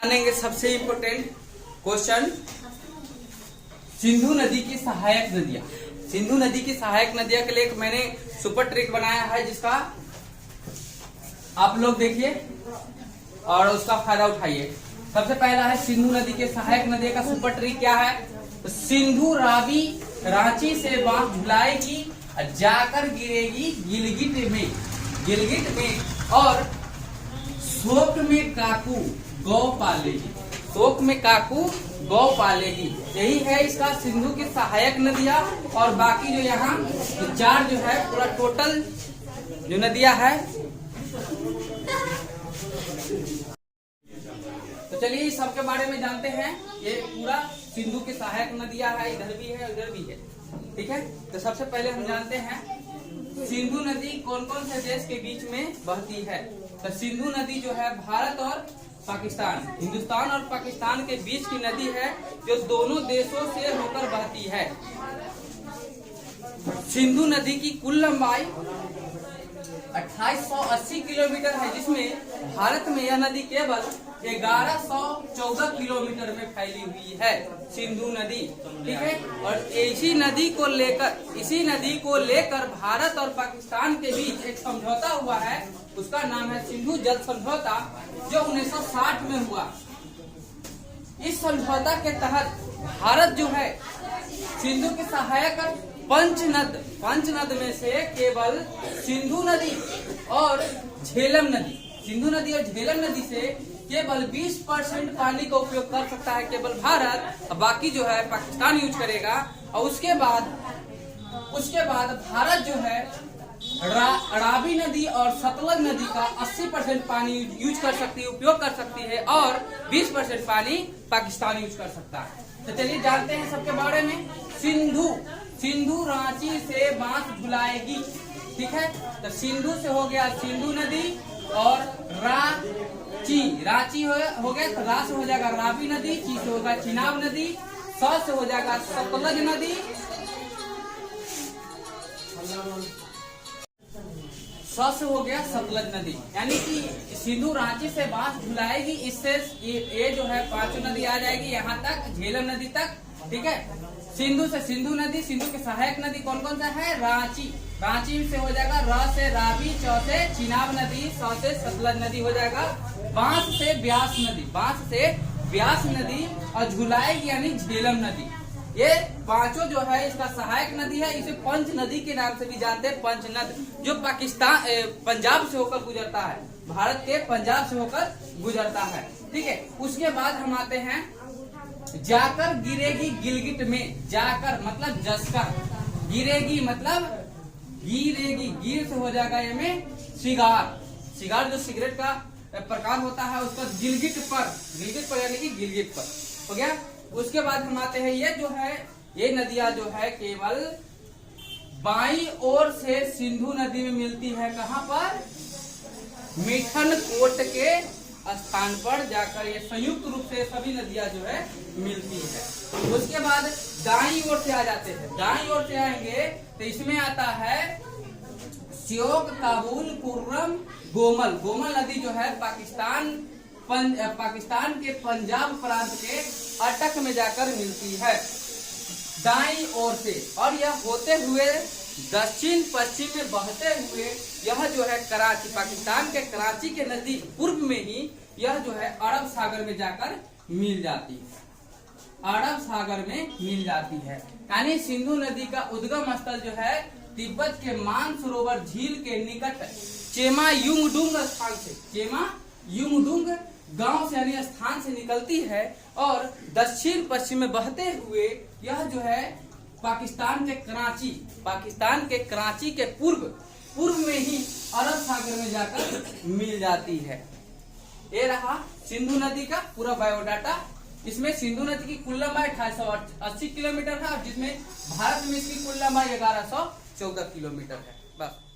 जानेंगे सबसे important question, Sindhu नदी की सहायक नदियां। सिंधु नदी की सहायक नदियां के लिए एक मैंने सुपर ट्रिक बनाया है, जिसका आप लोग देखिए और उसका फायदा उठाइए। सबसे पहला है सिंधु नदी के सहायक नदियों का सुपर ट्रिक क्या है। तो सिंधु रावी रांची से बांस झुलाएगी, जाकर गिरेगी गिलगिट में और शोक में काकू गौ पालेगी। शोक में काकू गौ पालेगी, यही है इसका सिंधु की सहायक नदियां। और बाकी जो यहाँ तो चार जो है पूरा टोटल जो नदियां है। तो चलिए इस सबके बारे में जानते हैं। ये पूरा सिंधु की सहायक नदियां है, इधर भी है उधर भी है, ठीक है। तो सबसे पहले हम जानते हैं सिंधु नदी कौन कौन से देश के बीच में बहती है। तो सिंधु नदी जो है भारत और पाकिस्तान, हिंदुस्तान और पाकिस्तान के बीच की नदी है, जो दोनों देशों से होकर बहती है। सिंधु नदी की कुल लंबाई 2880 किलोमीटर है, जिसमें भारत में यह नदी केवल 1114 किलोमीटर में फैली हुई है, सिंधु नदी, ठीक है। और इसी नदी को लेकर भारत और पाकिस्तान के बीच एक समझौता हुआ है, उसका नाम है सिंधु जल समझौता, जो 1960 में हुआ। इस समझौता के तहत भारत जो है सिंधु के सहायक पंचनद में से केवल सिंधु नदी और झेलम नदी से केवल 20% पानी का उपयोग कर सकता है केवल भारत, बाकी जो है पाकिस्तान यूज करेगा। और उसके बाद भारत जो है रावी नदी और सतलज नदी का 80% पानी यूज कर सकती है, उपयोग कर सकती है, और 20% पानी पाकिस्तान यूज कर सकता है। तो चलिए जानते हैं सबके बारे में। सिंधु रांची से बांस झुलाएगी, ठीक है। तो सिंधु से हो गया सिंधु नदी, और रांची हो गया, तो रा से हो जाएगा रावी नदी, ची से होगा चिनाब नदी, स से हो जाएगा सतलज नदी, स से हो गया सतलज नदी। यानी कि सिंधु रांची से बांस झुलाएगी, इससे ये जो है पांचों नदी आ जाएगी यहाँ तक, झेलम नदी तक, ठीक है। सिंधु से सिंधु नदी, सिंधु के सहायक नदी कौन कौन सा है। रांची से हो जाएगा र से रावी, च से चिनाब नदी, स से सतलज नदी हो जाएगा। बांस से ब्यास नदी और झुलाएगी यानी झेलम नदी। ये पांचों जो है इसका सहायक नदी है। इसे पंच नदी के नाम से भी जानते हैं, पंचनद, जो पंजाब से होकर गुजरता है, भारत के पंजाब से होकर गुजरता है, ठीक है। उसके बाद हम आते हैं जाकर गिरेगी गिलगिट में। जाकर मतलब जसकर, गिरेगी मतलब गिरेगी, गिर से हो जाएगा ये में सिगार जो सिगरेट का प्रकार होता है, उसका गिलगिट पर यानी कि गिलगिट पर हो गया। उसके बाद हम आते हैं ये नदियां जो है केवल बाईं ओर से सिंधु नदी में मिलती है। कहाँ पर? मिठनकोट के स्थान पर जाकर ये संयुक्त रूप से सभी नदियां जो है मिलती है। उसके बाद दाईं ओर से आ जाते हैं। दाईं ओर से आएंगे तो इसमें आता है श्योक, काबुल, कुर्रम, गोमल नदी जो है पाकिस्तान के पंजाब प्रांत के अटक में जाकर मिलती है, दाईं ओर से। और यह होते हुए दक्षिण पश्चिम में बहते हुए यह जो है कराची, पाकिस्तान के कराची के नजदीक पूर्व में ही यह जो है अरब सागर में जाकर मिल जाती है, अरब सागर में मिल जाती है। यानी सिंधु नदी का उद्गम स्थल जो है तिब्बत के मानसरोवर झील के निकट चेमायुंगडुंग स्थान से, चेमायुंगडुंग गांव से यानी स्थान से निकलती है, और दक्षिण पश्चिम में बहते हुए यह जो है पाकिस्तान के कराची के पूर्व में ही अरब सागर में जाकर मिल जाती है। ये रहा सिंधु नदी का पूरा बायोडाटा। इसमें सिंधु नदी की कुल लंबाई 2880 किलोमीटर है, और जिसमें भारत में इसकी कुल लंबाई 1114 किलोमीटर है। बस।